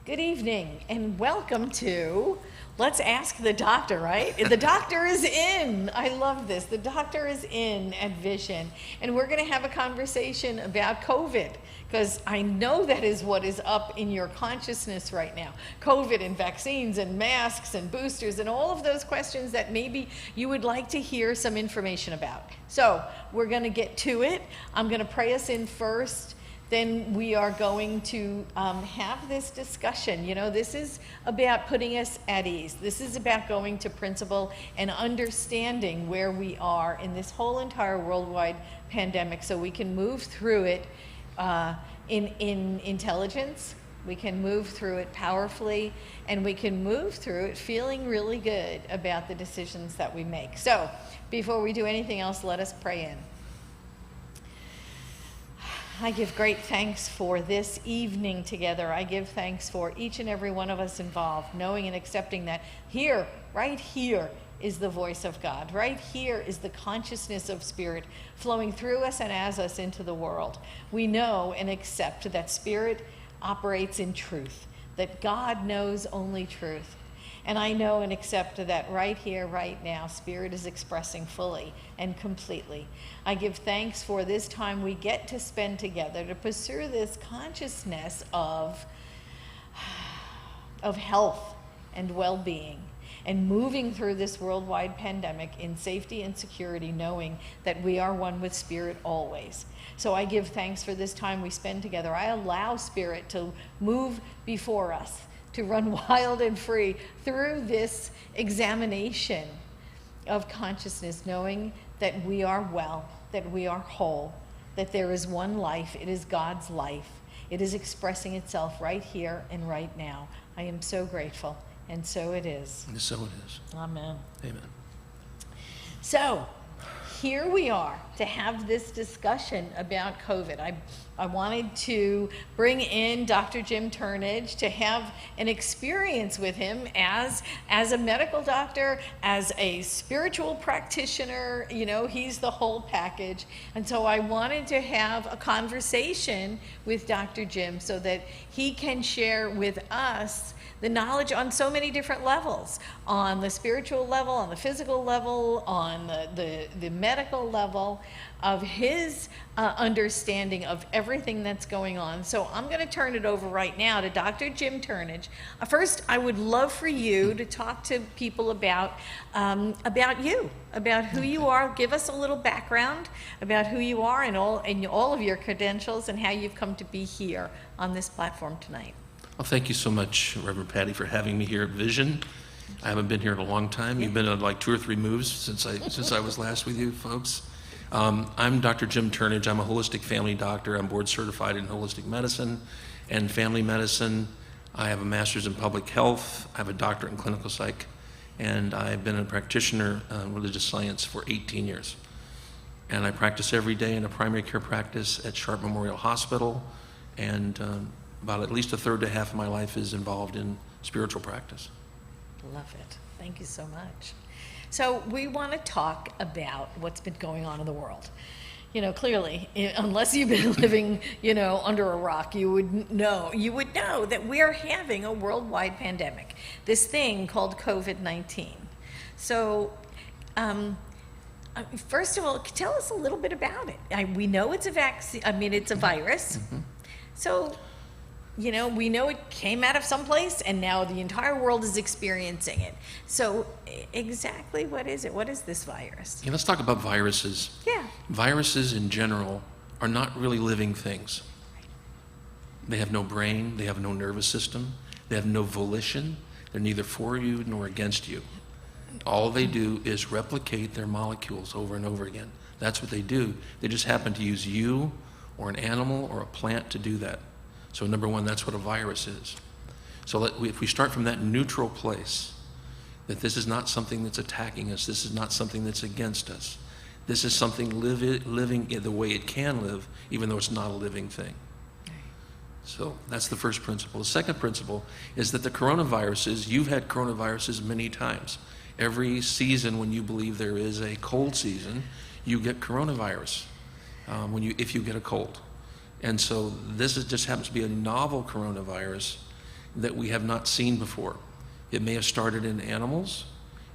Good evening and welcome to Let's Ask the Doctor, right? The doctor is in. I love this. The doctor is in at Vision. And we're going to have a conversation about COVID because I know that is what is up in your consciousness right now. COVID and vaccines and masks and boosters and all of those questions that maybe you would like to hear some information about. So we're going to get to it. I'm going to pray us in first. Then we are going to have this discussion. You know, this is about putting us at ease. This is about going to principle and understanding where we are in this whole entire worldwide pandemic so we can move through it in intelligence, we can move through it powerfully, and we can move through it feeling really good about the decisions that we make. So before we do anything else, let us pray in. I give great thanks for this evening together. I give thanks for each and every one of us involved, knowing and accepting that here, right here, is the voice of God. Right here is the consciousness of Spirit flowing through us and as us into the world. We know and accept that Spirit operates in truth, that God knows only truth. And I know and accept that right here, right now, Spirit is expressing fully and completely. I give thanks for this time we get to spend together to pursue this consciousness of health and well-being and moving through this worldwide pandemic in safety and security, knowing that we are one with Spirit always. So I give thanks for this time we spend together. I allow Spirit to move before us, to run wild and free through this examination of consciousness, knowing that we are well, that we are whole, that there is one life. It is God's life. It is expressing itself right here and right now. I am so grateful, and so it is. And so it is. Amen. Amen. So here we are to have this discussion about COVID. I wanted to bring in Dr. Jim Turnage to have an experience with him as a medical doctor, as a spiritual practitioner. You know, he's the whole package. And so I wanted to have a conversation with Dr. Jim so that he can share with us the knowledge on so many different levels, on the spiritual level, on the physical level, on the medical level, of his understanding of everything that's going on. So I'm going to turn it over right now to Dr. Jim Turnage. First, I would love for you to talk to people about you, about who you are. Give us a little background about who you are and all of your credentials and how you've come to be here on this platform tonight. Well, thank you so much, Reverend Patty, for having me here at Vision. I haven't been here in a long time. You've been on like 2 or 3 moves since I was last with you folks. I'm Dr. Jim Turnage. I'm a holistic family doctor. I'm board certified in holistic medicine and family medicine. I have a master's in public health. I have a doctorate in clinical psych. And I've been a practitioner in religious science for 18 years. And I practice every day in a primary care practice at Sharp Memorial Hospital. And about at least a third to half of my life is involved in spiritual practice. Love it. Thank you so much. So we want to talk about what's been going on in the world. You know, clearly, unless you've been living, you know, under a rock, you would know that we're having a worldwide pandemic, this thing called COVID-19. So, first of all, tell us a little bit about it. We know it's a vaccine. I mean, it's a virus. Mm-hmm. So, you know, we know it came out of someplace, and now the entire world is experiencing it. So exactly what is it? What is this virus? Yeah, let's talk about viruses. Yeah. Viruses in general are not really living things. They have no brain. They have no nervous system. They have no volition. They're neither for you nor against you. All they do is replicate their molecules over and over again. That's what they do. They just happen to use you or an animal or a plant to do that. So number one, that's what a virus is. So if we start from that neutral place, that this is not something that's attacking us, this is not something that's against us, this is something living the way it can live, even though it's not a living thing. So that's the first principle. The second principle is that the coronaviruses, you've had coronaviruses many times. Every season when you believe there is a cold season, you get coronavirus if you get a cold. And so this just happens to be a novel coronavirus that we have not seen before. It may have started in animals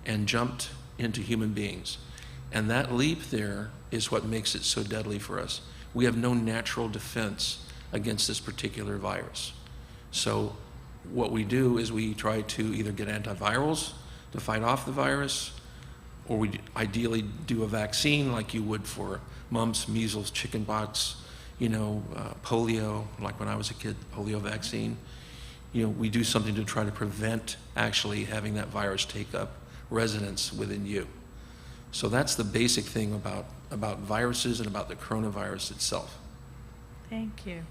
and jumped into human beings. And that leap there is what makes it so deadly for us. We have no natural defense against this particular virus. So what we do is we try to either get antivirals to fight off the virus, or we ideally do a vaccine like you would for mumps, measles, chickenpox, polio, like when I was a kid, polio vaccine. We do something to try to prevent actually having that virus take up residence within you. So that's the basic thing about viruses and about the coronavirus itself. Thank you.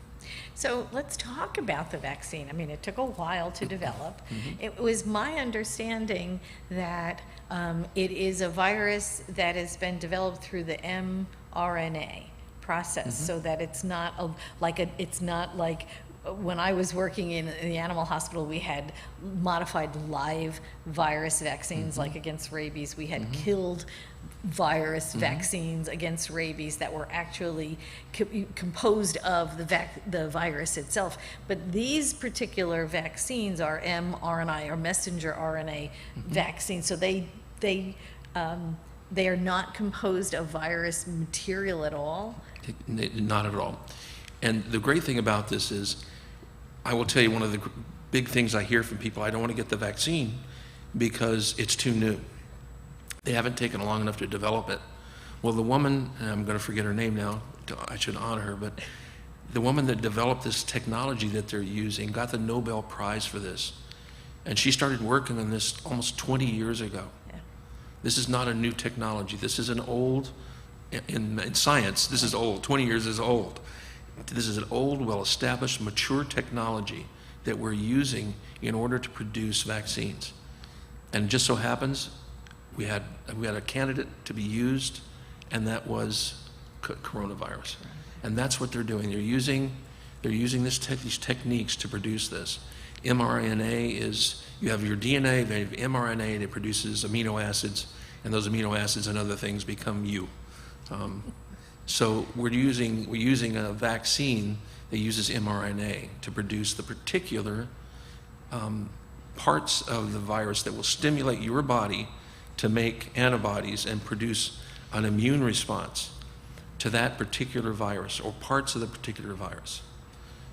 So let's talk about the vaccine. I mean, it took a while to develop. It was my understanding that it is a virus that has been developed through the mRNA process, so that it's not like when I was working in the animal hospital, we had modified live virus vaccines, like against rabies. We had killed virus vaccines against rabies that were actually composed of the virus itself. But these particular vaccines are mRNA or messenger RNA vaccines, so they are not composed of virus material at all. Not at all. And the great thing about this is, I will tell you, one of the big things I hear from people, I don't want to get the vaccine because it's too new. They haven't taken long enough to develop it. Well, the woman, and I'm going to forget her name now, I should honor her, but the woman that developed this technology that they're using got the Nobel Prize for this. And she started working on this almost 20 years ago. Yeah. This is not a new technology. This is an old, in science, this is old. 20 years is old. This is an old, well-established, mature technology that we're using in order to produce vaccines. And it just so happens we had a candidate to be used, and that was coronavirus. And that's what they're doing. They're using these techniques to produce this. mRNA is, you have your DNA, they have mRNA, and it produces amino acids, and those amino acids and other things become you. So we're using a vaccine that uses mRNA to produce the particular parts of the virus that will stimulate your body to make antibodies and produce an immune response to that particular virus or parts of the particular virus.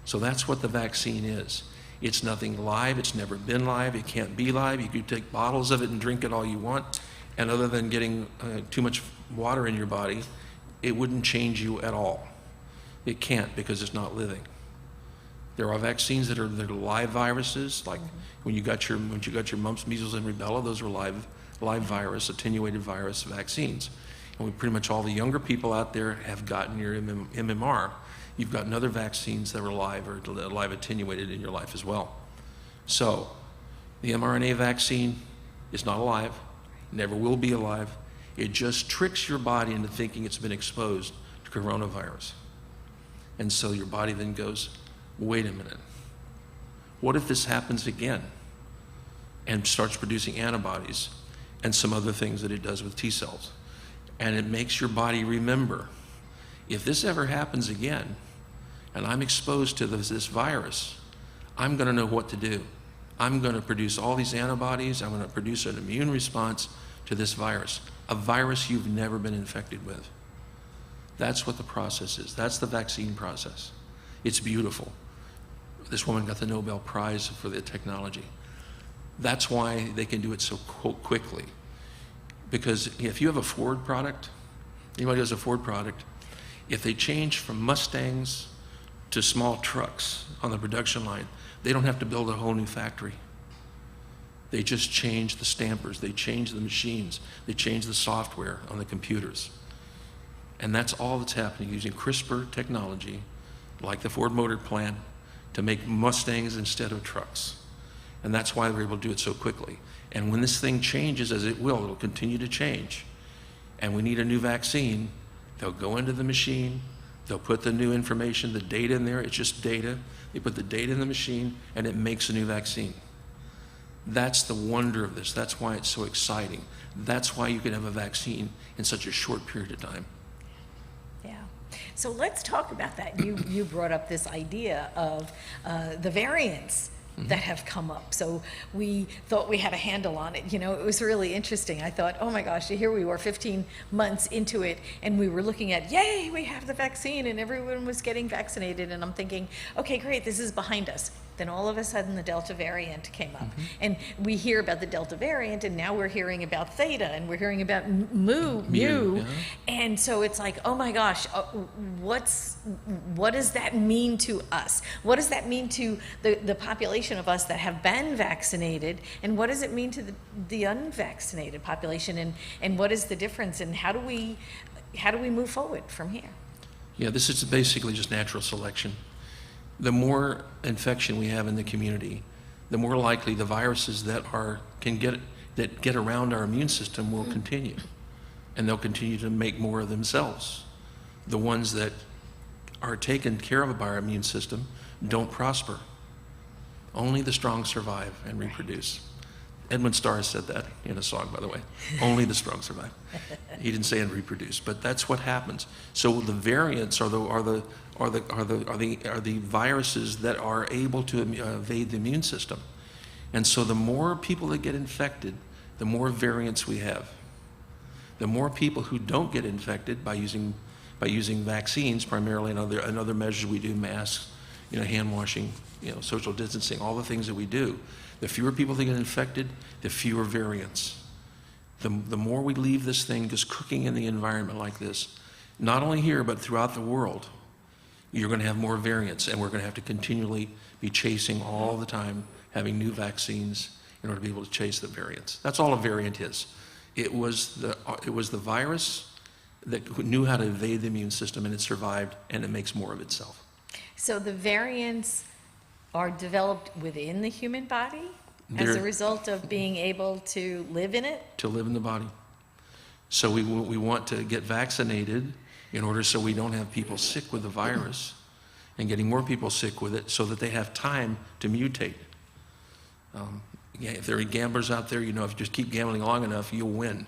So that's what the vaccine is. It's nothing live, it's never been live, it can't be live. You could take bottles of it and drink it all you want, and other than getting too much water in your body, it wouldn't change you at all. It can't, because it's not living. There are vaccines that are live viruses, like when you got your mumps, measles, and rubella. Those were live virus, attenuated virus vaccines. And pretty much all the younger people out there have gotten your MMR. You've gotten other vaccines that were live or live attenuated in your life as well. So the mRNA vaccine is not alive, never will be alive. It just tricks your body into thinking it's been exposed to coronavirus. And so your body then goes, wait a minute, what if this happens again? And starts producing antibodies and some other things that it does with T cells. And it makes your body remember, if this ever happens again, and I'm exposed to this virus, I'm gonna know what to do. I'm gonna produce all these antibodies, I'm gonna produce an immune response to this virus, a virus you've never been infected with. That's what the process is. That's the vaccine process. It's beautiful. This woman got the Nobel Prize for the technology. That's why they can do it so quickly. Because if you have a Ford product, anybody who has a Ford product, if they change from Mustangs to small trucks on the production line, they don't have to build a whole new factory. They just change the stampers, they change the machines, they change the software on the computers. And that's all that's happening using CRISPR technology, like the Ford Motor Plant, to make Mustangs instead of trucks. And that's why they're able to do it so quickly. And when this thing changes, as it will, it'll continue to change, and we need a new vaccine, they'll go into the machine, they'll put the new information, the data in there, it's just data. They put the data in the machine, and it makes a new vaccine. That's the wonder of this. That's why it's so exciting. That's why you can have a vaccine in such a short period of time. Yeah. So let's talk about that. You brought up this idea of the variants that have come up. So we thought we had a handle on it. You know, it was really interesting. I thought, oh my gosh, here we were 15 months into it, and we were looking at, yay, we have the vaccine, and everyone was getting vaccinated. And I'm thinking, okay, great, this is behind us. Then all of a sudden the Delta variant came up. And we hear about the Delta variant, and now we're hearing about Theta, and we're hearing about Mu. Yeah. And so it's like, oh my gosh, what does that mean to us? What does that mean to the population of us that have been vaccinated? And what does it mean to the unvaccinated population? And what is the difference? And how do we move forward from here? Yeah, this is basically just natural selection. The more infection we have in the community, the more likely the viruses that get around our immune system will continue, and they'll continue to make more of themselves. The ones that are taken care of by our immune system don't prosper. Only the strong survive and reproduce. Edwin Starr said that in a song, by the way. Only the strong survive. He didn't say and reproduce, but that's what happens. So the variants are the viruses that are able to evade the immune system. And so the more people that get infected, the more variants we have. The more people who don't get infected by using vaccines, primarily, and other measures we do, masks, hand washing, social distancing, all the things that we do. The fewer people that get infected, the fewer variants. The more we leave this thing just cooking in the environment like this, not only here, but throughout the world, you're going to have more variants, and we're going to have to continually be chasing all the time, having new vaccines in order to be able to chase the variants. That's all a variant is. It was the virus that knew how to evade the immune system, and it survived, and it makes more of itself. So the variants are developed within the human body as a result of being able to live in it? To live in the body. So we want to get vaccinated in order so we don't have people sick with the virus and getting more people sick with it so that they have time to mutate. If there are gamblers out there, if you just keep gambling long enough, you'll win.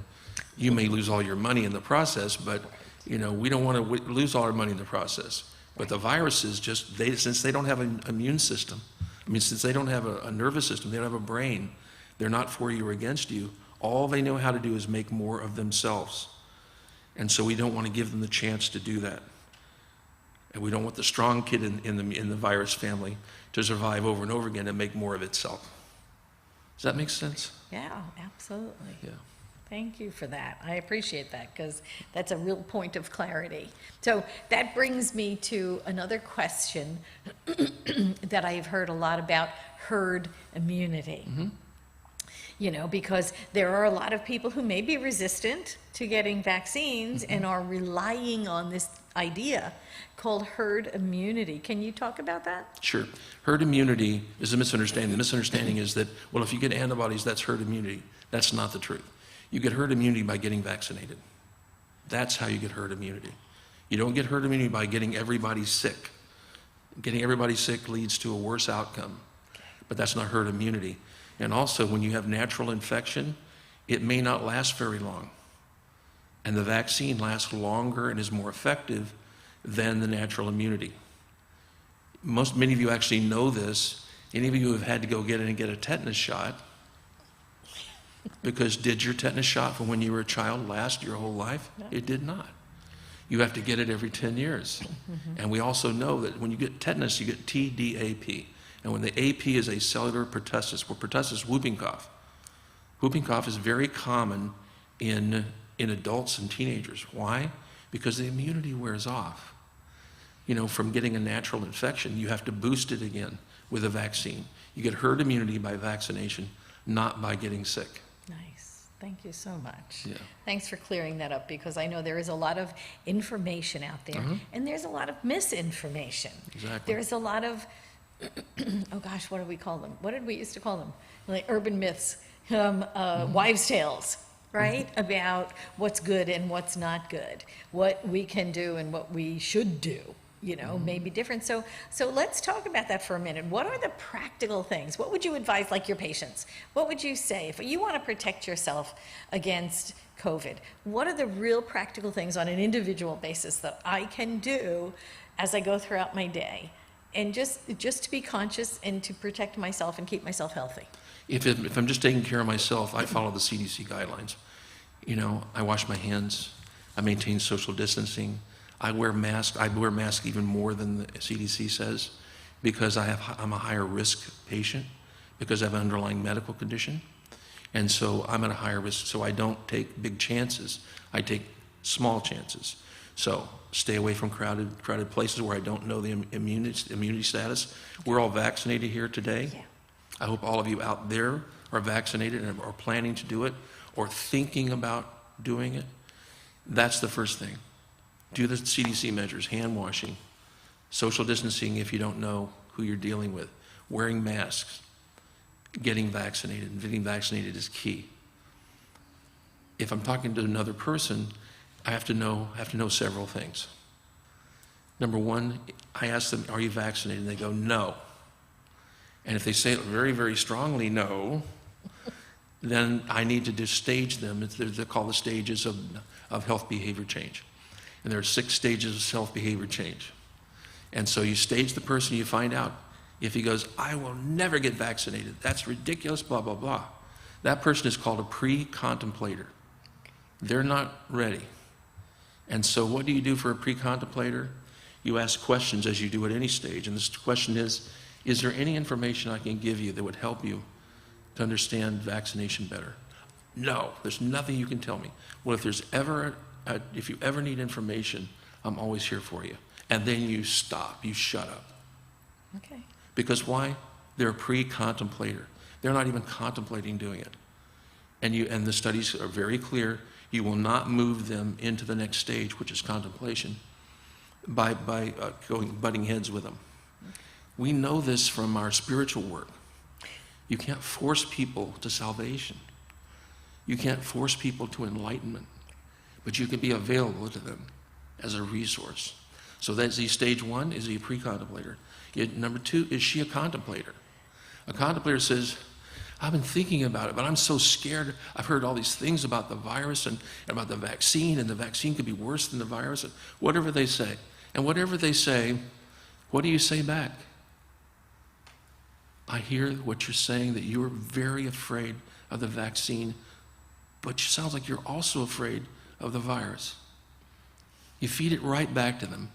You may lose all your money in the process, but we don't want to lose all our money in the process. But the viruses since they don't have an immune system, since they don't have a nervous system, they don't have a brain, they're not for you or against you, all they know how to do is make more of themselves. And so we don't want to give them the chance to do that. And we don't want the strong kid in the virus family to survive over and over again and make more of itself. Does that make sense? Yeah, absolutely. Yeah. Thank you for that. I appreciate that because that's a real point of clarity. So that brings me to another question that I've heard a lot about, herd immunity. Because there are a lot of people who may be resistant to getting vaccines and are relying on this idea called herd immunity. Can you talk about that? Sure. Herd immunity is a misunderstanding. The misunderstanding is that, well, if you get antibodies, that's herd immunity. That's not the truth. You get herd immunity by getting vaccinated. That's how you get herd immunity. You don't get herd immunity by getting everybody sick. Getting everybody sick leads to a worse outcome, but that's not herd immunity. And also, when you have natural infection, it may not last very long. And the vaccine lasts longer and is more effective than the natural immunity. Many of you actually know this. Any of you who have had to go get in and get a tetanus shot, because did your tetanus shot from when you were a child last your whole life? No. It did not. You have to get it every 10 years. And we also know that when you get tetanus, you get TDAP. And when the AP is a cellular pertussis, pertussis, whooping cough. Whooping cough is very common in adults and teenagers. Why? Because the immunity wears off. From getting a natural infection, you have to boost it again with a vaccine. You get herd immunity by vaccination, not by getting sick. Nice. Thank you so much. Yeah. Thanks for clearing that up because I know there is a lot of information out there and there's a lot of misinformation. Exactly. There's a lot of, oh gosh, what do we call them? What did we used to call them? Like urban myths, wives' tales, right? About what's good and what's not good, what we can do and what we should do. May be different. So let's talk about that for a minute. What are the practical things? What would you advise, like your patients? What would you say if you want to protect yourself against COVID? What are the real practical things on an individual basis that I can do as I go throughout my day and just to be conscious and to protect myself and keep myself healthy. If I'm just taking care of myself, I follow the CDC guidelines. You know, I wash my hands, I maintain social distancing, I wear masks even more than the CDC says because I'm a higher risk patient because I have an underlying medical condition. And so I'm at a higher risk, so I don't take big chances. I take small chances. So stay away from crowded places where I don't know the immunity status. We're all vaccinated here today. Yeah. I hope all of you out there are vaccinated and are planning to do it or thinking about doing it. That's the first thing. Do the CDC measures, hand washing, social distancing if you don't know who you're dealing with, wearing masks, getting vaccinated. And getting vaccinated is key. If I'm talking to another person, I have to know several things. Number one, I ask them, are you vaccinated? And they go, no. And if they say it very, very strongly, no, then I need to just stage them. They're called the stages of health behavior change. And there are 6 stages of self-behavior change. And so you stage the person, you find out if he goes, I will never get vaccinated, that's ridiculous, blah, blah, blah. That person is called a pre-contemplator. They're not ready. And so what do you do for a pre-contemplator? You ask questions as you do at any stage. And this question is there any information I can give you that would help you to understand vaccination better? No, there's nothing you can tell me. Well, if you ever need information, I'm always here for you. And then you stop, you shut up. Okay. Because why? They're a pre-contemplator. They're not even contemplating doing it. And the studies are very clear. You will not move them into the next stage, which is contemplation, by butting heads with them. We know this from our spiritual work. You can't force people to salvation. You can't force people to enlightenment, but you can be available to them as a resource. So that's stage 1, is he a pre-contemplator? Number 2, is she a contemplator? A contemplator says, I've been thinking about it, but I'm so scared. I've heard all these things about the virus and about the vaccine, and the vaccine could be worse than the virus, and whatever they say. And whatever they say, what do you say back? I hear what you're saying, that you're very afraid of the vaccine, but it sounds like you're also afraid of the virus. You feed it right back to them,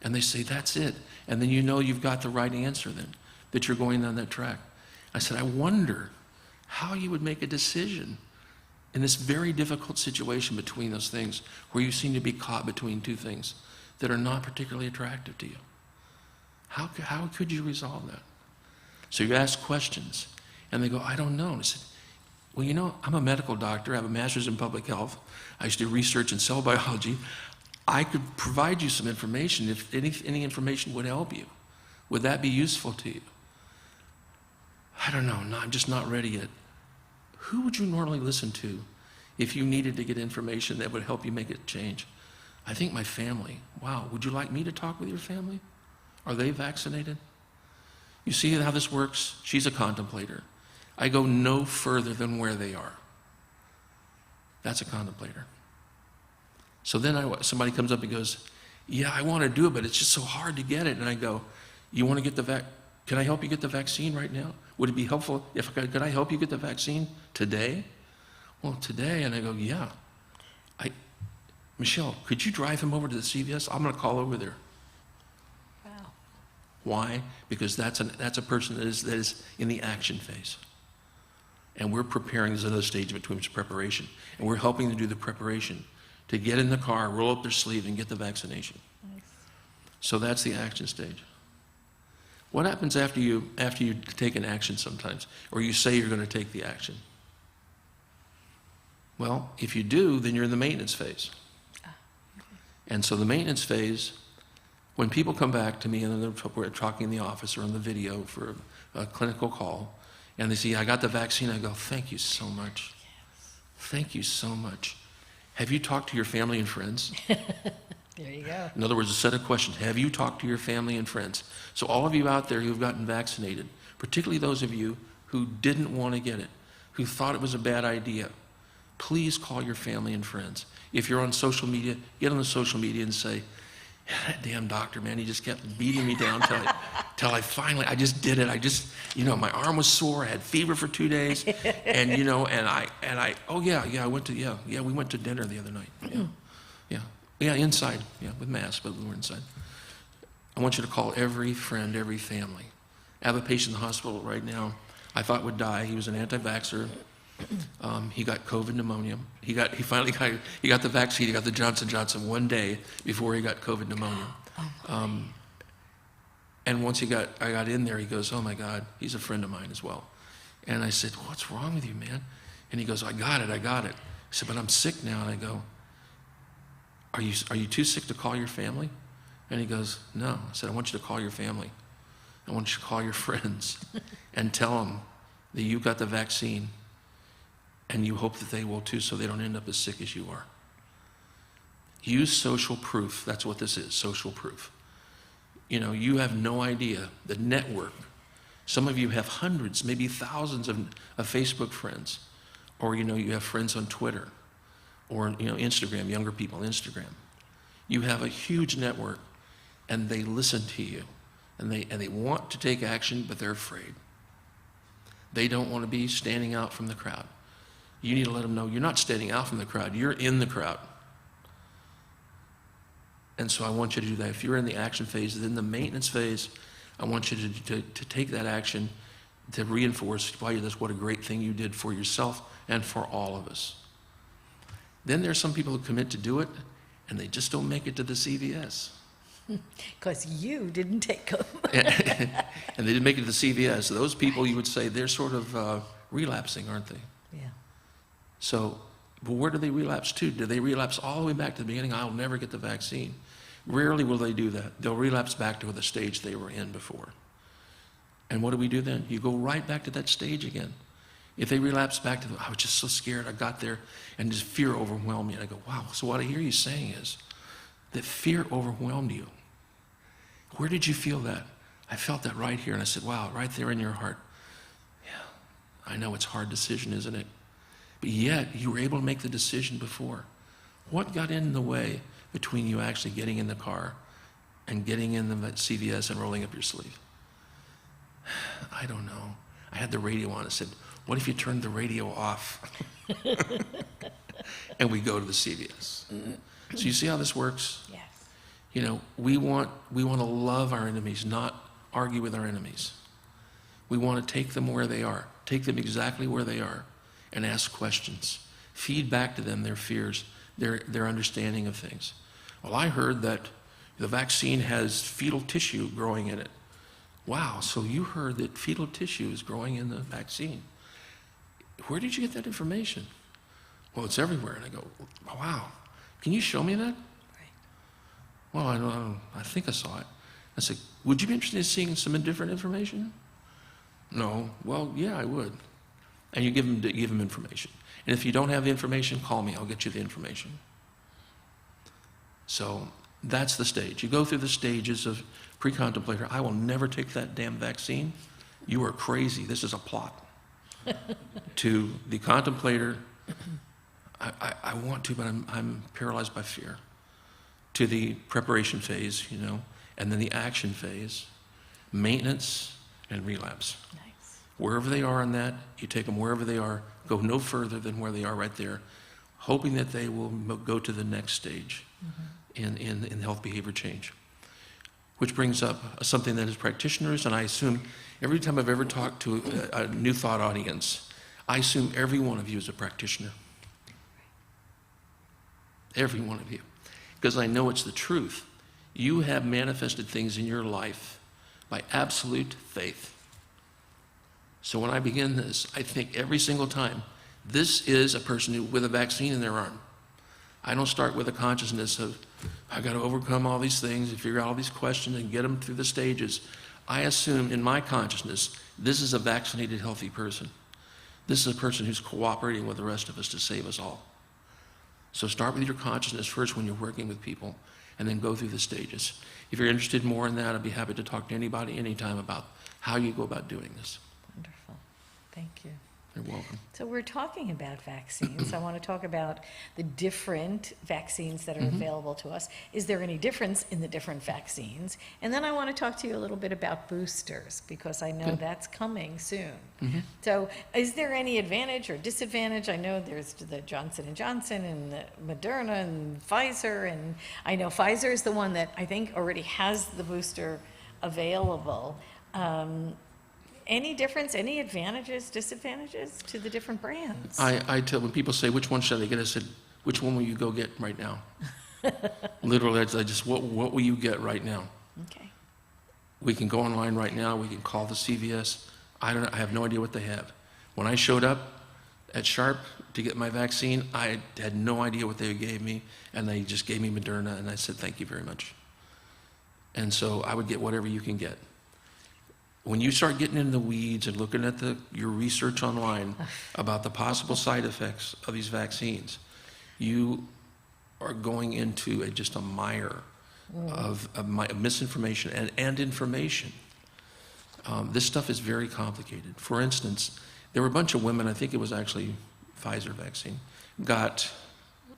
and they say, that's it. And then you know you've got the right answer then, that you're going on that track. I said, I wonder how you would make a decision in this very difficult situation between those things, where you seem to be caught between 2 things that are not particularly attractive to you. How could you resolve that? So you ask questions, and they go, I don't know. And I said, well, you know, I'm a medical doctor. I have a master's in public health. I used to do research in cell biology. I could provide you some information if any information would help you. Would that be useful to you? I don't know. No, I'm just not ready yet. Who would you normally listen to if you needed to get information that would help you make a change? I think my family. Wow, would you like me to talk with your family? Are they vaccinated? You see how this works? She's a contemplator. I go no further than where they are. That's a contemplator. So then somebody comes up and goes, yeah, I want to do it, but it's just so hard to get it. And I go, you want to get can I help you get the vaccine right now? Would it be helpful could I help you get the vaccine today? Well, today, and I go, yeah. Michelle, could you drive him over to the CVS? I'm going to call over there. Wow. Why? Because that's a person that is in the action phase. And we're preparing, there's another stage between preparation. And we're helping them do the preparation to get in the car, roll up their sleeve, and get the vaccination. Nice. So that's the action stage. What happens after you take an action sometimes, or you say you're going to take the action? Well, if you do, then you're in the maintenance phase. And so the maintenance phase, when people come back to me and we're talking in the office or on the video for a clinical call, and they say, I got the vaccine, I go, thank you so much. Yes. Thank you so much. Have you talked to your family and friends? There you go. In other words, a set of questions. Have you talked to your family and friends? So all of you out there who've gotten vaccinated, particularly those of you who didn't want to get it, who thought it was a bad idea, please call your family and friends. If you're on social media, get on the social media and say, That damn doctor, man, he just kept beating me down till I finally, I just did it. I just, my arm was sore. I had fever for 2 days. And, oh yeah, we went to dinner the other night. Yeah, inside, with masks, but we were inside. I want you to call every friend, every family. I have a patient in the hospital right now I thought would die. He was an anti-vaxxer. He got COVID pneumonia. He finally got the vaccine. He got the Johnson & Johnson one day before he got COVID pneumonia. And once I got in there, he goes, "Oh my God," he's a friend of mine as well. And I said, "What's wrong with you, man?" And he goes, I got it. He said, "But I'm sick now." And I go, Are you too sick to call your family? And he goes, "No." I said, "I want you to call your family. I want you to call your friends and tell them that you got the vaccine and you hope that they will too, so they don't end up as sick as you are." Use social proof. That's what this is, social proof. You have no idea the network. Some of you have hundreds, maybe thousands of Facebook friends, or you have friends on Twitter, or Instagram, younger people, Instagram. You have a huge network, and they listen to you, and they want to take action, but they're afraid. They don't want to be standing out from the crowd. You need to let them know you're not standing out from the crowd, you're in the crowd. And so I want you to do that. If you're in the action phase, then the maintenance phase, I want you to take that action to reinforce what a great thing you did for yourself and for all of us. Then there's some people who commit to do it, and they just don't make it to the CVS. Because you didn't take them. And they didn't make it to the CVS. Those people, you would say, they're sort of relapsing, aren't they? Yeah. So, but where do they relapse to? Do they relapse all the way back to the beginning? I'll never get the vaccine. Rarely will they do that. They'll relapse back to the stage they were in before. And what do we do then? You go right back to that stage again. If they relapse back to I was just so scared, I got there, and just fear overwhelmed me. And I go, wow, so what I hear you saying is that fear overwhelmed you. Where did you feel that? I felt that right here. And I said, wow, right there in your heart. Yeah, I know it's a hard decision, isn't it? But yet, you were able to make the decision before. What got in the way between you actually getting in the car and getting in the CVS and rolling up your sleeve? I don't know. I had the radio on. I said, what if you turned the radio off? And we go to the CVS. So you see how this works? Yes. We want to love our enemies, not argue with our enemies. We want to take them where they are, take them exactly where they are, and ask questions. Feed back to them their fears, their understanding of things. Well, I heard that the vaccine has fetal tissue growing in it. Wow, so you heard that fetal tissue is growing in the vaccine. Where did you get that information? Well, it's everywhere. And I go, wow, can you show me that? Right. Well, I think I saw it. I said, would you be interested in seeing some different information? No. Well, yeah, I would. And you give them information. And if you don't have the information, call me. I'll get you the information. So that's the stage. You go through the stages of Pre-Contemplator. I will never take that damn vaccine. You are crazy. This is a plot. To the Contemplator, I want to, but I'm paralyzed by fear. To the preparation phase, and then the action phase, maintenance, and relapse. Nice. Wherever they are in that, you take them wherever they are, go no further than where they are right there, hoping that they will go to the next stage in health behavior change. Which brings up something that is practitioners, and I assume every time I've ever talked to a New Thought audience, I assume every one of you is a practitioner. Every one of you. Because I know it's the truth. You have manifested things in your life by absolute faith. So when I begin this, I think every single time, this is a person with a vaccine in their arm. I don't start with a consciousness of, I've got to overcome all these things and figure out all these questions and get them through the stages. I assume in my consciousness, this is a vaccinated, healthy person. This is a person who's cooperating with the rest of us to save us all. So start with your consciousness first when you're working with people, and then go through the stages. If you're interested more in that, I'd be happy to talk to anybody anytime about how you go about doing this. Wonderful. Thank you. You're welcome. So we're talking about vaccines. I want to talk about the different vaccines that are available to us. Is there any difference in the different vaccines? And then I want to talk to you a little bit about boosters, because I know that's coming soon. So is there any advantage or disadvantage? I know there's the Johnson & Johnson and the Moderna and Pfizer, and I know Pfizer is the one that I think already has the booster available. Any difference, any advantages, disadvantages to the different brands? I tell, when people say, which one should I get? I said, which one will you go get right now? Literally, I just, what will you get right now? Okay. We can go online right now. We can call the CVS. I have no idea what they have. When I showed up at Sharp to get my vaccine, I had no idea what they gave me, and they just gave me Moderna, and I said, thank you very much. And so I would get whatever you can get. When you start getting into the weeds and looking at your research online about the possible side effects of these vaccines, you are going into just a mire of misinformation and information. This stuff is very complicated. For instance, there were a bunch of women, I think it was actually Pfizer vaccine, got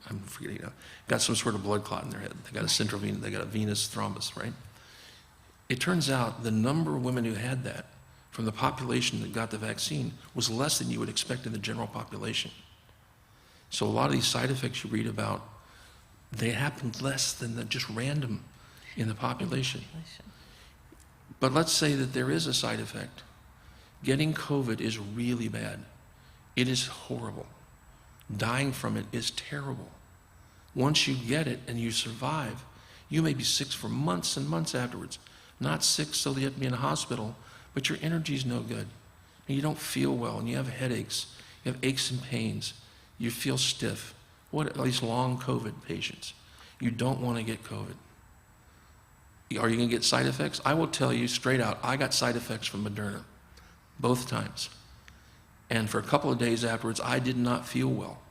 some sort of blood clot in their head. They got a venous thrombus, right? It turns out the number of women who had that from the population that got the vaccine was less than you would expect in the general population. So a lot of these side effects you read about, they happen less than just random in the population. But let's say that there is a side effect. Getting COVID is really bad. It is horrible. Dying from it is terrible. Once you get it and you survive, you may be sick for months and months afterwards. Not sick so that you have to be in a hospital, but your energy's no good. And you don't feel well, and you have headaches, you have aches and pains, you feel stiff. At least long COVID patients. You don't want to get COVID. Are you going to get side effects? I will tell you straight out, I got side effects from Moderna, both times. And for a couple of days afterwards, I did not feel well.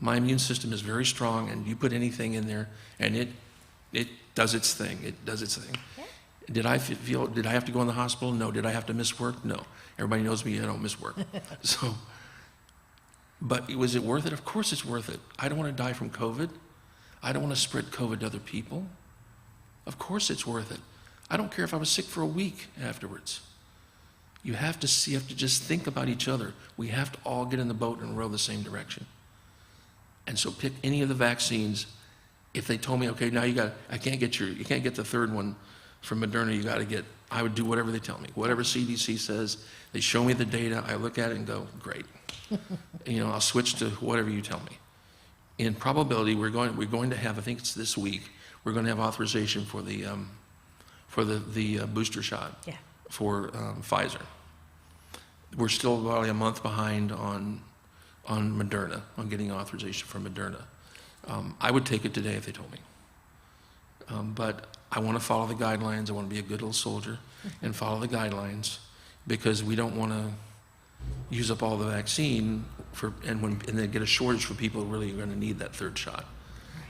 My immune system is very strong, and you put anything in there, and it does its thing. It does its thing. Yeah. Did I have to go in the hospital? No. Did I have to miss work? No. Everybody knows me, I don't miss work. But was it worth it? Of course it's worth it. I don't want to die from COVID. I don't want to spread COVID to other people. Of course it's worth it. I don't care if I was sick for a week afterwards. You have to just think about each other. We have to all get in the boat and row the same direction. And so pick any of the vaccines. If they told me, okay, now you can't get the third one from Moderna, I would do whatever they tell me. Whatever CDC says, they show me the data, I look at it and go, great. I'll switch to whatever you tell me. In probability, we're going to have, I think it's this week, we're going to have authorization for the booster shot for Pfizer. We're still probably a month behind on Moderna, on getting authorization for Moderna. I would take it today if they told me. But I want to follow the guidelines. I want to be a good little soldier and follow the guidelines, because we don't want to use up all the vaccine and then get a shortage for people who really are going to need that third shot.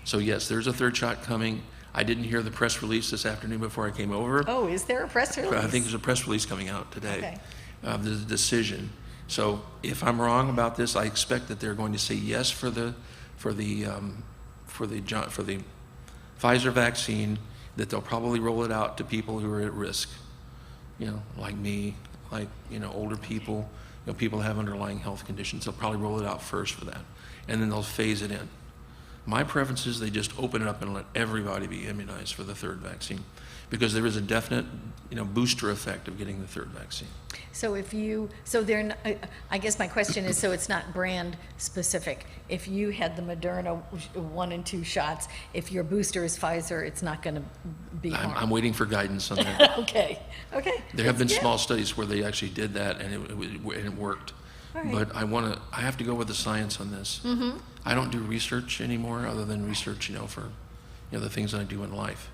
So yes, there's a third shot coming. I didn't hear the press release this afternoon before I came over. Oh, is there a press release? I think there's a press release coming out today of the decision. So if I'm wrong about this, I expect that they're going to say yes for the Pfizer vaccine, that they'll probably roll it out to people who are at risk, like me, older people, people who have underlying health conditions. They'll probably roll it out first for that, and then they'll phase it in. My preference is they just open it up and let everybody be immunized for the third vaccine, because there is a definite, booster effect of getting the third vaccine. So I guess my question is, so it's not brand specific. If you had the Moderna 1 and 2 shots, if your booster is Pfizer, it's not going to be harmed. I'm waiting for guidance on that. Okay. There have been small studies where they actually did that, and it worked. Right. But I have to go with the science on this. Mm-hmm. I don't do research anymore, other than research, for the things that I do in life.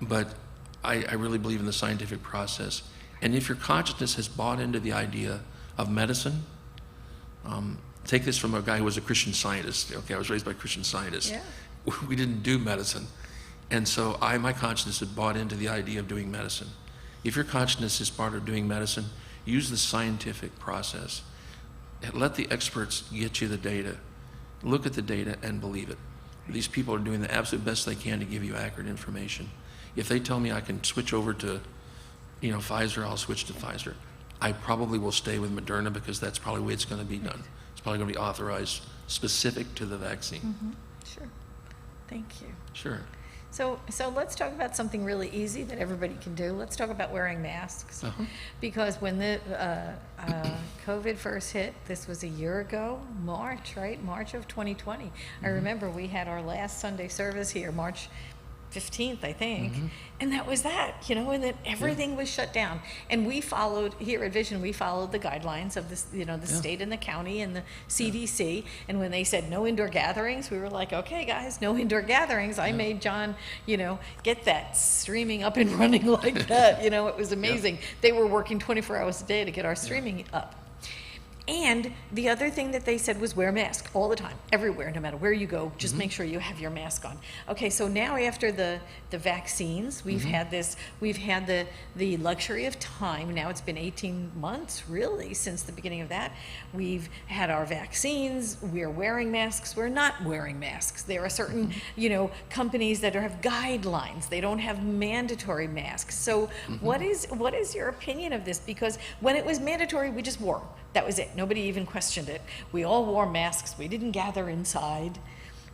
But I really believe in the scientific process. And if your consciousness has bought into the idea of medicine, take this from a guy who was a Christian Scientist. Okay, I was raised by Christian scientists. Yeah. We didn't do medicine. And so my consciousness had bought into the idea of doing medicine. If your consciousness is part of doing medicine, use the scientific process. let the experts get you the data. Look at the data and believe it. These people are doing the absolute best they can to give you accurate information. If they tell me I can switch over to, Pfizer, I'll switch to Pfizer. I probably will stay with Moderna because that's probably the way it's going to be done. It's probably going to be authorized specific to the vaccine. Mm-hmm. Sure. Thank you. Sure. So let's talk about something really easy that everybody can do. Let's talk about wearing masks. Uh-huh. Because when the COVID first hit, this was a year ago, March, right? March of 2020. I remember we had our last Sunday service here, March 15th, I think. And that was that, and then everything was shut down. And we followed, here at Vision, we followed the guidelines of this, the state and the county and the CDC. And when they said no indoor gatherings, we were like, okay, guys, no indoor gatherings. I made John, get that streaming up and running like that. It was amazing. They were working 24 hours a day to get our streaming up. And the other thing that they said was wear a mask all the time, everywhere, no matter where you go, just make sure you have your mask on. Okay, so now after the vaccines, we've had the luxury of time. Now it's been 18 months, really, since the beginning of that. We've had our vaccines, we're wearing masks, we're not wearing masks. There are certain, companies that have guidelines. They don't have mandatory masks. So what is your opinion of this? Because when it was mandatory, we just wore them. That was it. Nobody even questioned it. We all wore masks. We didn't gather inside.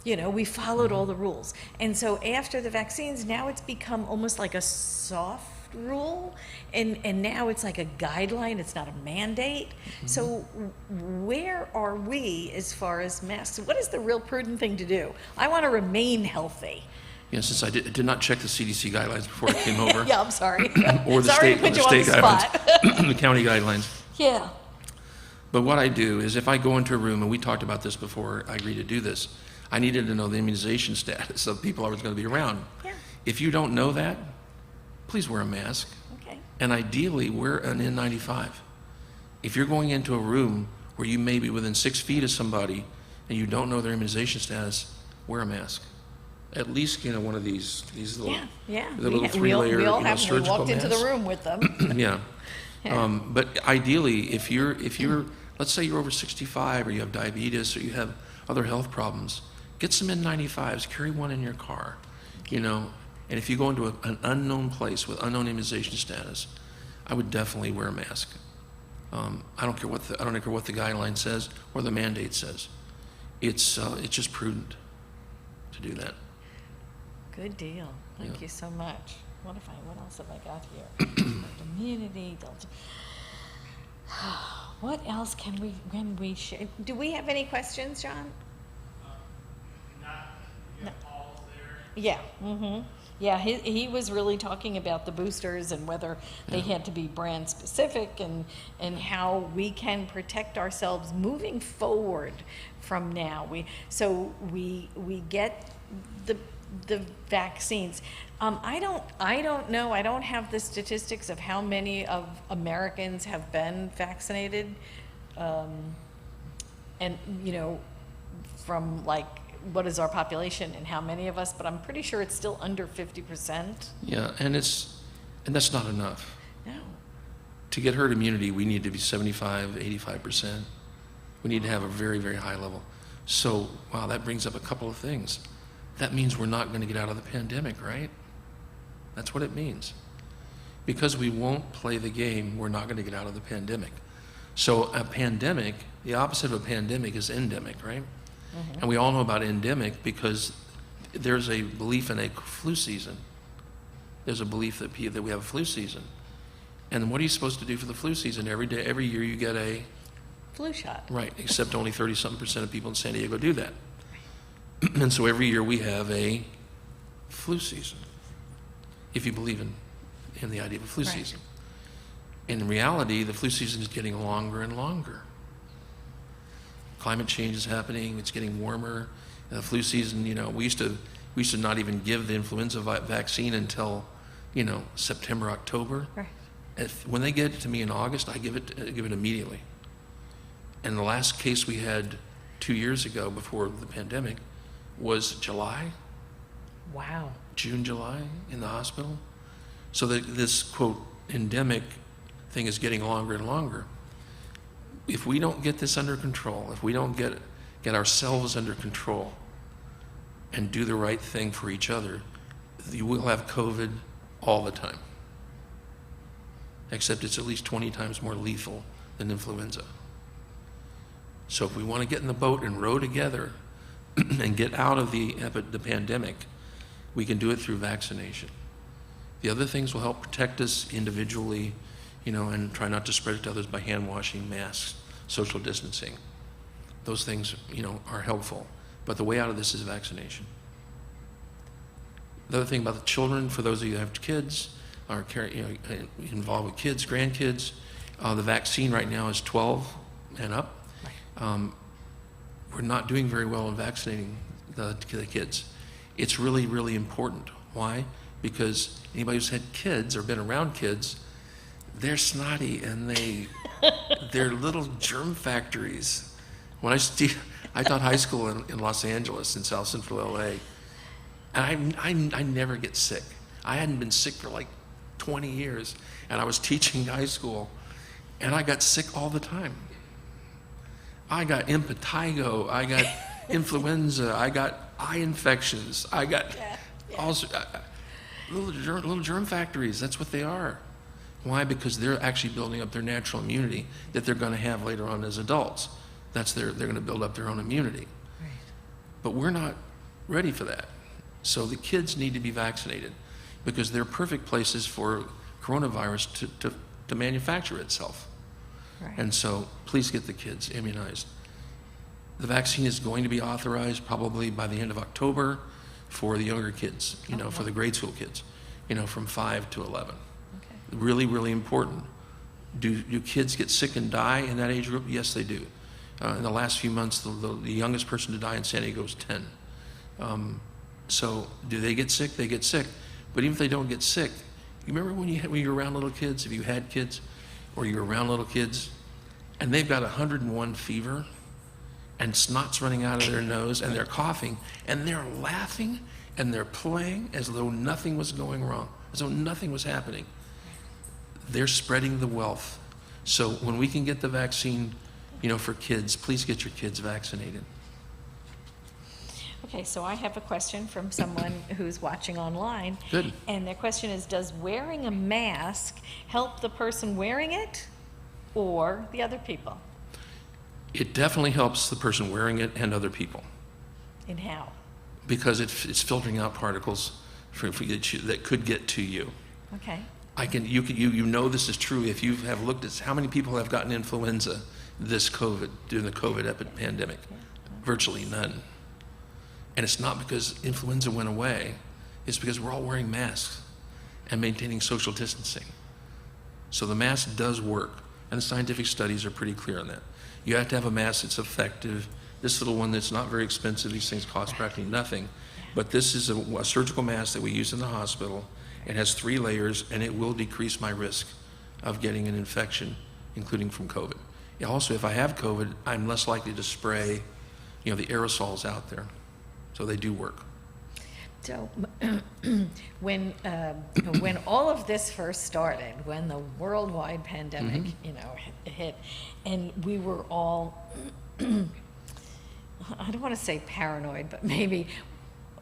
We followed all the rules. And so after the vaccines, now it's become almost like a soft rule. And now it's like a guideline. It's not a mandate. So where are we as far as masks? What is the real prudent thing to do? I want to remain healthy. Yeah, since I did not check the CDC guidelines before I came over. Yeah, I'm sorry. Or the Sorry state, to put the you on state the guidelines, spot. the county guidelines. Yeah. But what I do is if I go into a room, and we talked about this before I agreed to do this, I needed to know the immunization status of people I was going to be around. Yeah. If you don't know that, please wear a mask. Okay. And ideally, wear an N95. If you're going into a room where you may be within 6 feet of somebody and you don't know their immunization status, wear a mask. At least, one of these little, the little three-layer we all have. We surgical walked into the masks. room with them. Yeah. Yeah. But ideally, if you're, let's say you're over 65 or you have diabetes or you have other health problems, get some N95s, carry one in your car, And if you go into an unknown place with unknown immunization status, I would definitely wear a mask. I don't care what the guideline says or the mandate says. It's just prudent to do that. Good deal. Thank you so much. What else have I got here? Immunity. What else can we share? Do we have any questions, John? No. Paul's there. Yeah. Mm-hmm. Yeah. He was really talking about the boosters and whether they had to be brand specific and how we can protect ourselves moving forward from now. We get the vaccines. I don't know. I don't have the statistics of how many of Americans have been vaccinated, and from like what is our population and how many of us. But I'm pretty sure it's still under 50%. Yeah, and that's not enough. No. To get herd immunity, we need to be 75, 85%. We need to have a very, very high level. So, wow, that brings up a couple of things. That means we're not going to get out of the pandemic, right? That's what it means. Because we won't play the game, we're not going to get out of the pandemic. So a pandemic, the opposite of a pandemic is endemic, right? And we all know about endemic because there's a belief in a flu season. There's a belief that we have a flu season. And what are you supposed to do for the flu season? Every year you get a Flu shot. Right, except only 30-something% of people in San Diego do that. And so every year we have a flu season, if you believe in the idea of a flu season. In reality, the flu season is getting longer and longer. Climate change is happening, it's getting warmer. And the flu season, we used to not even give the influenza vaccine until, September, October. Right. When they get it to me in August, I give it immediately. And the last case we had 2 years ago before the pandemic was July. Wow. June, July in the hospital. So this, quote, endemic thing is getting longer and longer. if we don't get this under control, if we don't get ourselves under control and do the right thing for each other, you will have COVID all the time. Except it's at least 20 times more lethal than influenza. So if we want to get in the boat and row together and get out of the pandemic, we can do it through vaccination. The other things will help protect us individually, and try not to spread it to others by hand washing, masks, social distancing. Those things, are helpful. But the way out of this is vaccination. The other thing about the children, for those of you who have kids, are involved with kids, grandkids, the vaccine right now is 12 and up. We're not doing very well in vaccinating the kids. It's really, really important. Why? Because anybody who's had kids or been around kids, they're snotty and they're little germ factories. When I taught high school in Los Angeles, in South Central LA, and I never get sick. I hadn't been sick for like 20 years, and I was teaching high school, and I got sick all the time. I got impetigo, I got influenza, I got eye infections, I got little germ factories. That's what they are. Why? Because they're actually building up their natural immunity that they're going to have later on as adults. They're going to build up their own immunity. Right. But we're not ready for that. So the kids need to be vaccinated because they're perfect places for coronavirus to manufacture itself. Right. And so please get the kids immunized. The vaccine is going to be authorized probably by the end of October for the younger kids, for the grade school kids, from 5 to 11. Okay. Really, really important. Do kids get sick and die in that age group? Yes, they do. In the last few months, the youngest person to die in San Diego was 10. So do they get sick? They get sick. But even if they don't get sick, you remember when you were around little kids, if you had kids, or you're around little kids, and they've got 101 fever, and snot's running out of their nose, and they're coughing, and they're laughing, and they're playing as though nothing was going wrong, as though nothing was happening. They're spreading the wealth. So when we can get the vaccine, for kids, please get your kids vaccinated. Okay, so I have a question from someone who's watching online. Good. And their question is, does wearing a mask help the person wearing it or the other people? It definitely helps the person wearing it and other people. And how? Because it's filtering out particles that could get to you. Okay. You know this is true if you have looked at how many people have gotten influenza during the COVID pandemic. Yeah. Virtually none. And it's not because influenza went away, it's because we're all wearing masks and maintaining social distancing. So the mask does work, and the scientific studies are pretty clear on that. You have to have a mask that's effective. This little one that's not very expensive, these things cost practically nothing, but this is a surgical mask that we use in the hospital. It has 3 layers, and it will decrease my risk of getting an infection, including from COVID. Also, if I have COVID, I'm less likely to spray, the aerosols out there. So they do work. So when all of this first started, when the worldwide pandemic, hit, and we were all, I don't want to say paranoid, but maybe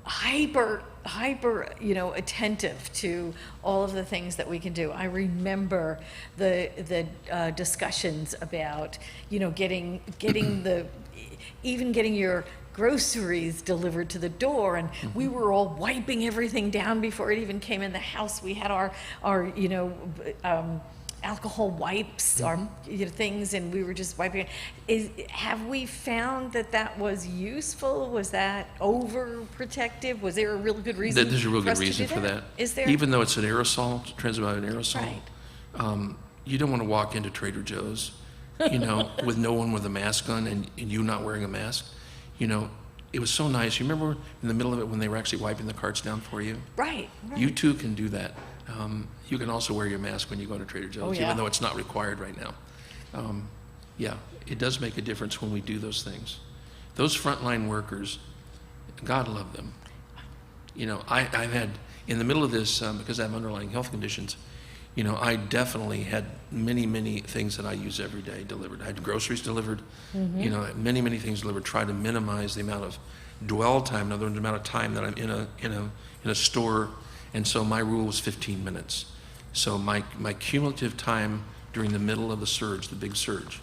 hyper, attentive to all of the things that we can do. I remember the discussions about, getting your groceries delivered to the door, and we were all wiping everything down before it even came in the house. We had our alcohol wipes, our things, and we were just wiping it. Have we found that was useful? Was that overprotective? Was there a real good reason? There's a real good reason for that. Is there? Even though it's an aerosol, transmitted by an aerosol, right. You don't want to walk into Trader Joe's, with no one with a mask on and you not wearing a mask. It was so nice. You remember in the middle of it when they were actually wiping the carts down for you? Right. You too can do that. You can also wear your mask when you go to Trader Joe's, even though it's not required right now. It does make a difference when we do those things. Those frontline workers, God love them. I've had, in the middle of this, because I have underlying health conditions, You know, I definitely had many things that I use every day delivered. I had groceries delivered, you know, many things delivered. Try to minimize the amount of dwell time, in other words, the amount of time that I'm in a store. And so my rule was 15 minutes. So my cumulative time during the middle of the surge, the big surge,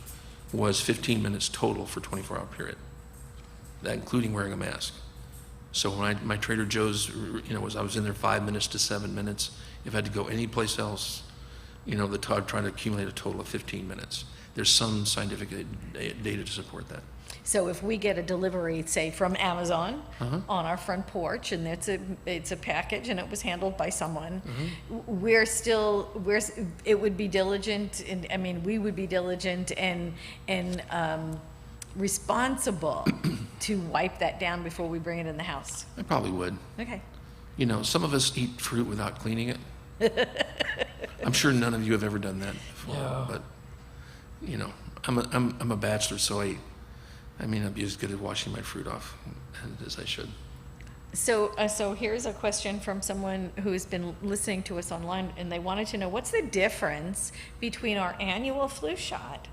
was 15 minutes total for 24-hour period, that including wearing a mask. So when my Trader Joe's, you know, I was in there 5 minutes to 7 minutes. If I had to go anyplace else, you know, I'm trying to accumulate a total of 15 minutes. There's some scientific data to support that. So if we get a delivery, say from Amazon, on our front porch, and it's a package and it was handled by someone, it would be diligent, and I mean, we would be diligent and responsible to wipe that down before we bring it in the house. I probably would. Okay. You know, some of us eat fruit without cleaning it. I'm sure none of you have ever done that before, but you know, I'm a bachelor, so I mean, I'd be as good at washing my fruit off as I should. So here's a question from someone who's been listening to us online, and they wanted to know, what's the difference between our annual flu shot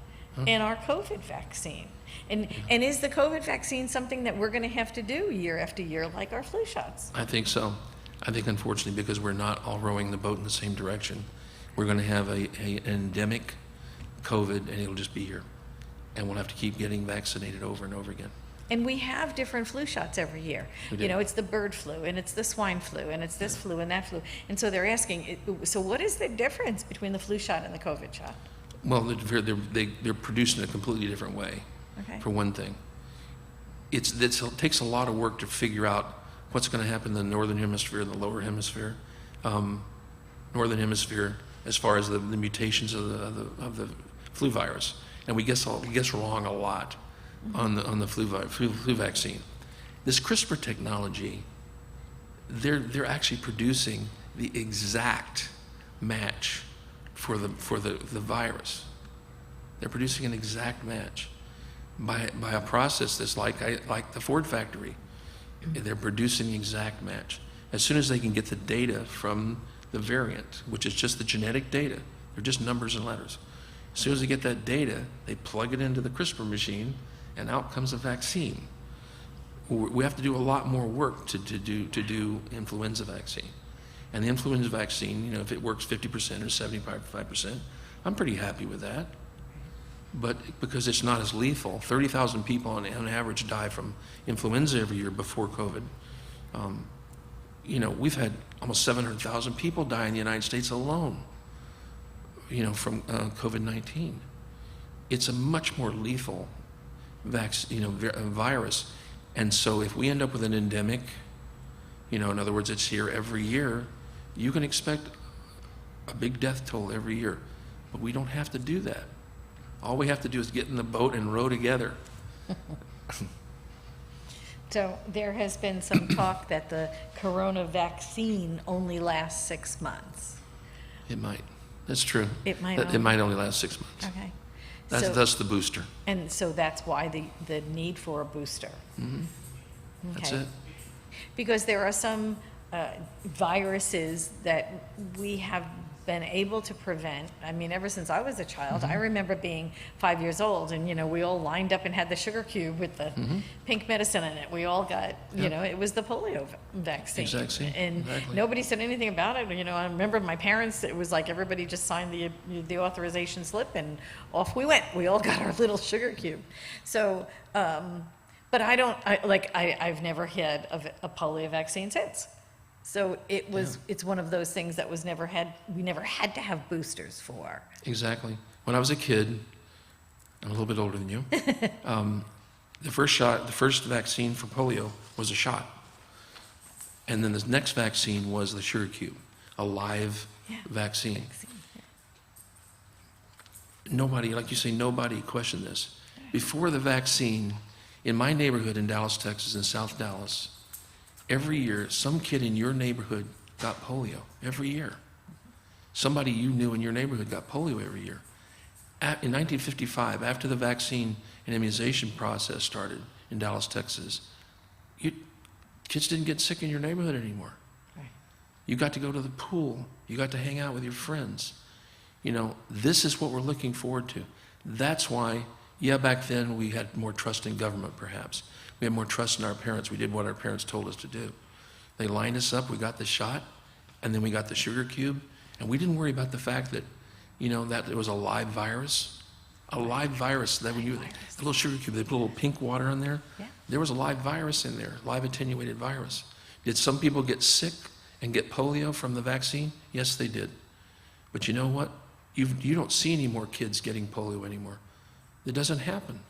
and our COVID vaccine? And is the COVID vaccine something that we're going to have to do year after year like our flu shots? I think so. I think, unfortunately, because we're not all rowing the boat in the same direction, we're going to have an endemic COVID, and it'll just be here. And we'll have to keep getting vaccinated over and over again. And we have different flu shots every year. You know, it's the bird flu, and it's the swine flu, and it's this flu and that flu. And so they're asking, so what is the difference between the flu shot and the COVID shot? Well, they're produced in a completely different way, for one thing. It takes a lot of work to figure out what's going to happen in the northern hemisphere and the lower hemisphere. Northern hemisphere, as far as the mutations of the flu virus. And we guess wrong a lot on the flu vaccine. This CRISPR technology, they're actually producing the exact match for the virus. They're producing an exact match by a process that's like the Ford factory. They're producing the exact match. As soon as they can get the data from the variant, which is just the genetic data, they're just numbers and letters. As soon as they get that data, they plug it into the CRISPR machine, and out comes a vaccine. We have to do a lot more work to do influenza vaccine. And the influenza vaccine, you know, if it works 50% or 75%, I'm pretty happy with that. But because it's not as lethal, 30,000 people on average die from influenza every year before COVID. You know, we've had almost 700,000 people die in the United States alone, you know, from COVID-19. It's a much more lethal virus. And so if we end up with an endemic, you know, in other words, it's here every year, you can expect a big death toll every year. But we don't have to do that. All we have to do is get in the boat and row together. So there has been some talk that the corona vaccine only lasts 6 months. It might. That's true. It might. It might only last 6 months. Okay. That's the booster. And so that's why the need for a booster. Mm-hmm. Okay. That's it. Because there are some viruses that we have been able to prevent. I mean, ever since I was a child, I remember being 5 years old, and, you know, we all lined up and had the sugar cube with the pink medicine in it. We all got, you know, it was the polio vaccine. And nobody said anything about it. You know, I remember my parents, it was like everybody just signed the authorization slip, and off we went. We all got our little sugar cube. So, but I've never had a polio vaccine since. So it's one of those things that we never had to have boosters for. Exactly. When I was a kid, I'm a little bit older than you, the first vaccine for polio was a shot. And then the next vaccine was the sugar cube, a live vaccine. Nobody, like you say, nobody questioned this. Before the vaccine, in my neighborhood in Dallas, Texas, in South Dallas, every year, some kid in your neighborhood got polio. Every year. Somebody you knew in your neighborhood got polio every year. In 1955, after the vaccine and immunization process started in Dallas, Texas, kids didn't get sick in your neighborhood anymore. Right. You got to go to the pool. You got to hang out with your friends. This is what we're looking forward to. That's why, yeah, back then we had more trust in government, perhaps. We had more trust in our parents. We did what our parents told us to do. They lined us up, we got the shot, and then we got the sugar cube, and we didn't worry about the fact that, that it was a live virus. A live virus, that when the little sugar cube, they put a little pink water on there. Yeah. There was a live virus in there, live attenuated virus. Did some people get sick and get polio from the vaccine? Yes, they did. But you know what? You don't see any more kids getting polio anymore. It doesn't happen.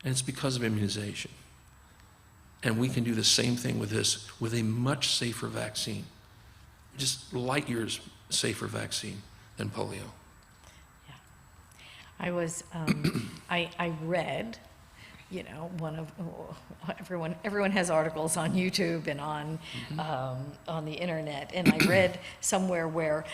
And it's because of immunization. And we can do the same thing with this, with a much safer vaccine. Just light years safer vaccine than polio. Yeah. I was, I read, everyone has articles on YouTube and on the internet, and I read somewhere where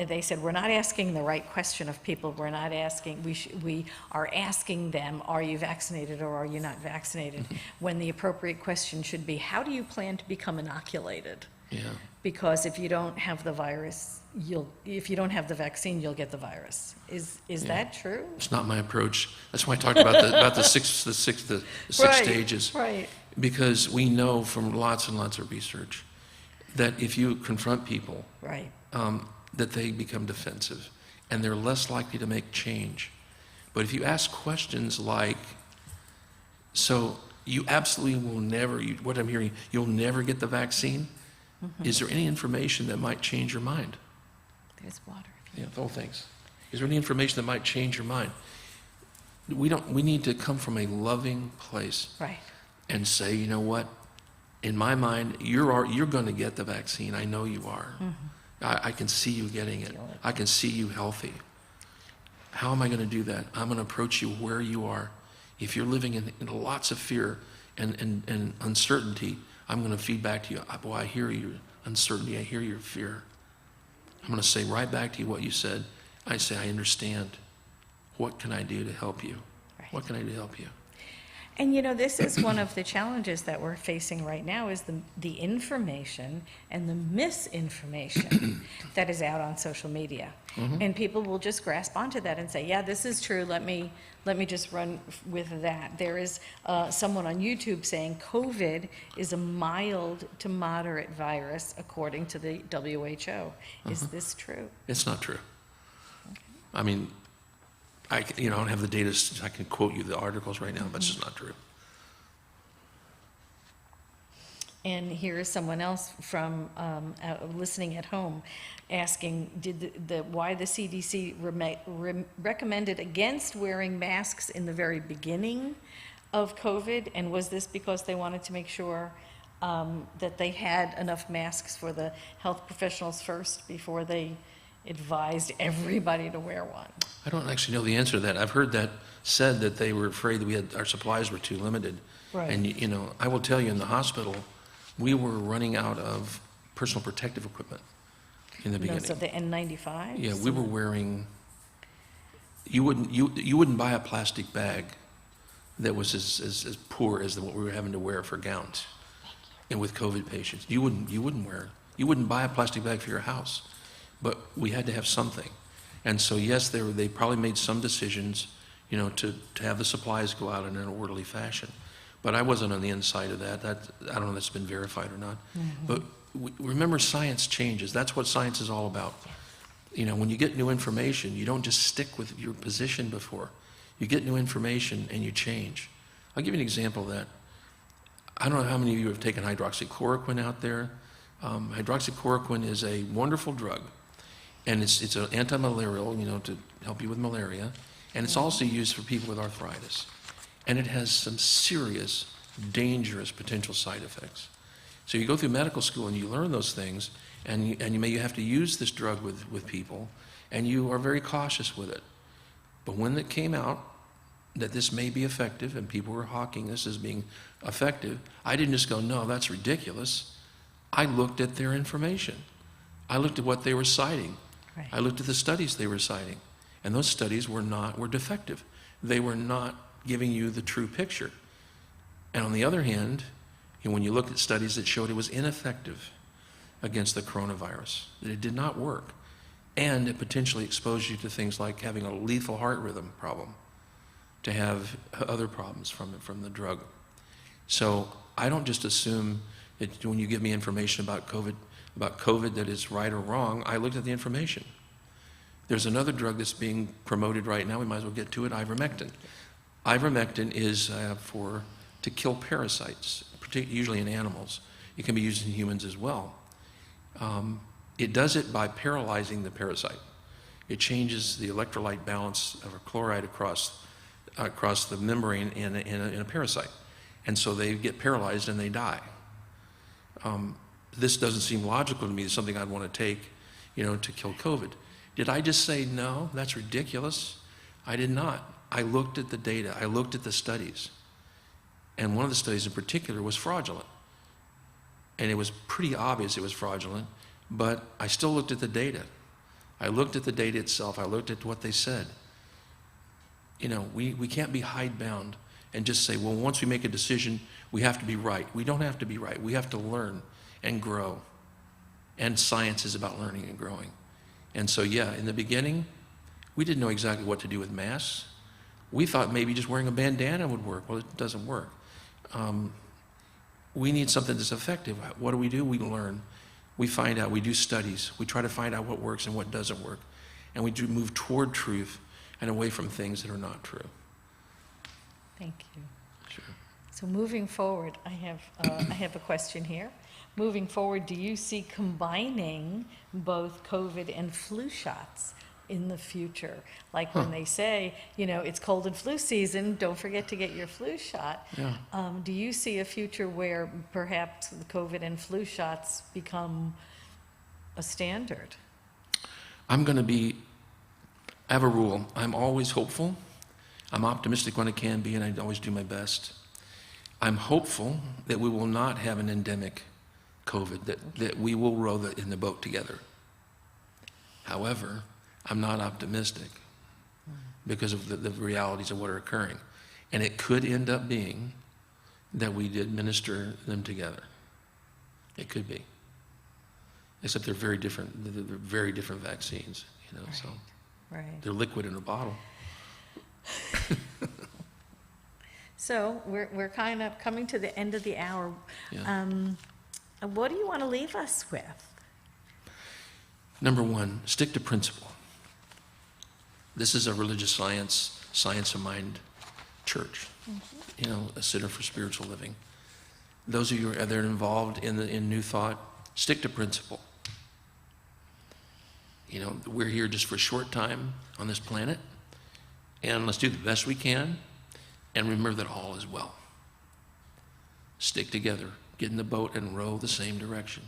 they said we're not asking the right question of people. We're not asking. We are asking them, are you vaccinated or are you not vaccinated? When the appropriate question should be, how do you plan to become inoculated? Yeah. Because if you don't have the virus, if you don't have the vaccine, you'll get the virus. Is that true? It's not my approach. That's why I talked about the six stages. Right. Because we know from lots and lots of research that if you confront people, Right. That they become defensive and they're less likely to make change. But if you ask questions like, so you absolutely will never, what I'm hearing, you'll never get the vaccine? Mm-hmm. Is there any information that might change your mind? There's water. Yeah, thanks. Is there any information that might change your mind? We need to come from a loving place. Right. And say, you know what? In my mind, you're going to get the vaccine. I know you are. Mm-hmm. I can see you getting it. I can see you healthy. How am I going to do that? I'm going to approach you where you are. If you're living in lots of fear and uncertainty, I'm going to feed back to you. Boy, I hear your uncertainty. I hear your fear. I'm going to say right back to you what you said. I say, I understand. What can I do to help you? Right. What can I do to help you? And this is one of the challenges that we're facing right now is the information and the misinformation that is out on social media. Mm-hmm. And people will just grasp onto that and say, yeah, this is true. Let me just run with that. There is someone on YouTube saying COVID is a mild to moderate virus according to the WHO. Is this true? It's not true. Okay. I mean, I don't have the data. I can quote you the articles right now, but it's just not true. And here is someone else from listening at home asking, why the CDC recommended against wearing masks in the very beginning of COVID, and was this because they wanted to make sure that they had enough masks for the health professionals first before they advised everybody to wear one? I don't actually know the answer to that. I've heard that said that they were afraid that our supplies were too limited. Right. And I will tell you, in the hospital, we were running out of personal protective equipment in the beginning. So the N95s? Yeah, we were wearing. You wouldn't buy a plastic bag that was as poor as what we were having to wear for gowns, and with COVID patients, you wouldn't buy a plastic bag for your house. But we had to have something. And so, yes, they probably made some decisions, to have the supplies go out in an orderly fashion. But I wasn't on the inside of that. I don't know if that's been verified or not. Mm-hmm. But remember, science changes. That's what science is all about. When you get new information, you don't just stick with your position before. You get new information and you change. I'll give you an example of that. I don't know how many of you have taken hydroxychloroquine out there. Hydroxychloroquine is a wonderful drug. And it's an anti-malarial, to help you with malaria. And it's also used for people with arthritis. And it has some serious, dangerous potential side effects. So you go through medical school and you learn those things, and you have to use this drug with people, and you are very cautious with it. But when it came out that this may be effective, and people were hawking this as being effective, I didn't just go, no, that's ridiculous. I looked at their information. I looked at what they were citing. Right. I looked at the studies they were citing, and those studies were defective. They were not giving you the true picture. And on the other hand, when you look at studies that showed it was ineffective against the coronavirus, that it did not work, And it potentially exposes you to things like having a lethal heart rhythm problem, to have other problems from the drug. So I don't just assume that when you give me information about COVID that is right or wrong. I looked at the information. There's another drug that's being promoted right now, we might as well get to it, ivermectin. Ivermectin is to kill parasites, usually in animals. It can be used in humans as well. It does it by paralyzing the parasite. It changes the electrolyte balance of a chloride across the membrane in a parasite. And so they get paralyzed and they die. This doesn't seem logical to me. It's something I'd want to take, to kill COVID. Did I just say, no, that's ridiculous? I did not. I looked at the data. I looked at the studies. And one of the studies in particular was fraudulent. And it was pretty obvious it was fraudulent, but I still looked at the data. I looked at the data itself. I looked at what they said. We can't be hidebound and just say, well, once we make a decision, we have to be right. We don't have to be right. We have to learn and grow. And science is about learning and growing. And so, yeah, in the beginning, we didn't know exactly what to do with masks. We thought maybe just wearing a bandana would work. Well, it doesn't work. We need something that's effective. What do? We learn. We find out. We do studies. We try to find out what works and what doesn't work. And we do move toward truth and away from things that are not true. Thank you. Sure. So moving forward, I have a question here. Moving forward, do you see combining both COVID and flu shots in the future? Like when they say, it's cold and flu season, don't forget to get your flu shot. Yeah. Do you see a future where perhaps the COVID and flu shots become a standard? I have a rule. I'm always hopeful. I'm optimistic when I can be, and I always do my best. I'm hopeful that we will not have an endemic COVID, that we will row in the boat together. However, I'm not optimistic because of the realities of what are occurring. And it could end up being that we administer them together. It could be. Except they're very different. They're very different vaccines, Right. So Right. they're liquid in a bottle. So we're kind of coming to the end of the hour. Yeah. What do you want to leave us with? Number one, stick to principle. This is a religious science of mind church, a center for spiritual living. Those of you that are involved in New Thought, stick to principle. We're here just for a short time on this planet, and let's do the best we can, and remember that all is well. Stick together, get in the boat and row the same direction.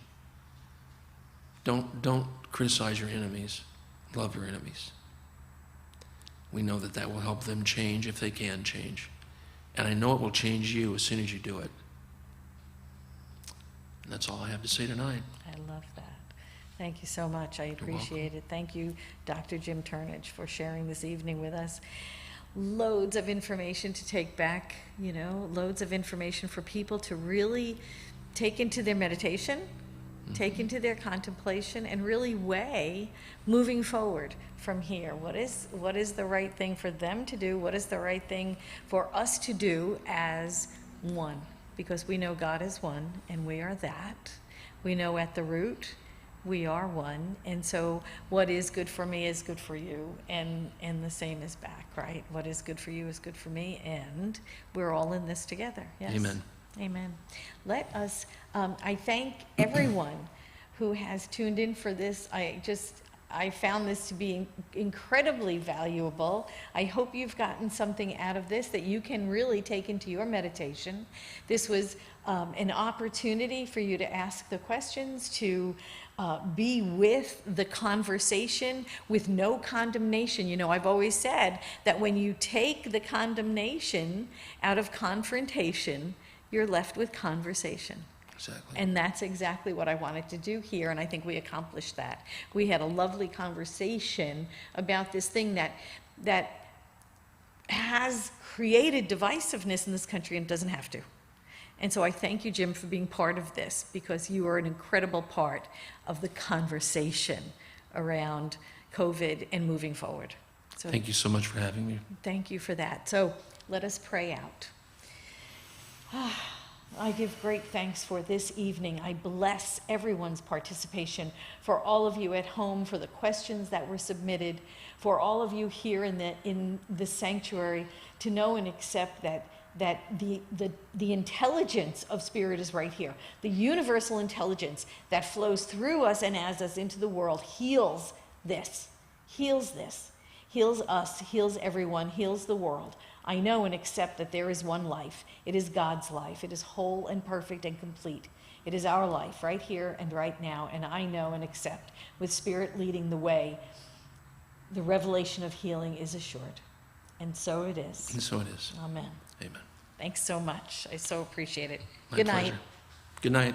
Don't criticize your enemies, love your enemies. We know that will help them change if they can change. And I know it will change you as soon as you do it. And that's all I have to say tonight. I love that. Thank you so much. I appreciate it. Thank you, Dr. Jim Turnage, for sharing this evening with us. Loads of information to take back, loads of information for people to really take into their meditation, take into their contemplation, and really weigh moving forward from here. What is the right thing for them to do? What is the right thing for us to do as one? Because we know God is one, and we are that. We know at the root we are one, and so what is good for me is good for you, and the same is back, right? What is good for you is good for me, and we're all in this together. Yes. Amen. Amen. Let us, I thank everyone who has tuned in for this. I found this to be incredibly valuable. I hope you've gotten something out of this that you can really take into your meditation. This was an opportunity for you to ask the questions, to be with the conversation with no condemnation. I've always said that when you take the condemnation out of confrontation, you're left with conversation. Exactly. And that's exactly what I wanted to do here, and I think we accomplished that. We had a lovely conversation about this thing that has created divisiveness in this country and doesn't have to. And so I thank you, Jim, for being part of this, because you are an incredible part of the conversation around COVID and moving forward. So Thank you so much for having me. thank you for that. So let us pray out. I give great thanks for this evening. I bless everyone's participation, for all of you at home, for the questions that were submitted, for all of you here in the sanctuary to know and accept that the intelligence of Spirit is right here. The universal intelligence that flows through us and as us into the world heals this, heals us, heals everyone, heals the world. I know and accept that there is one life. It is God's life. It is whole and perfect and complete. It is our life right here and right now, and I know and accept, with Spirit leading the way, the revelation of healing is assured. And so it is. And so it is. Amen. Amen. Thanks so much. I so appreciate it. My Good night. pleasure. Good night.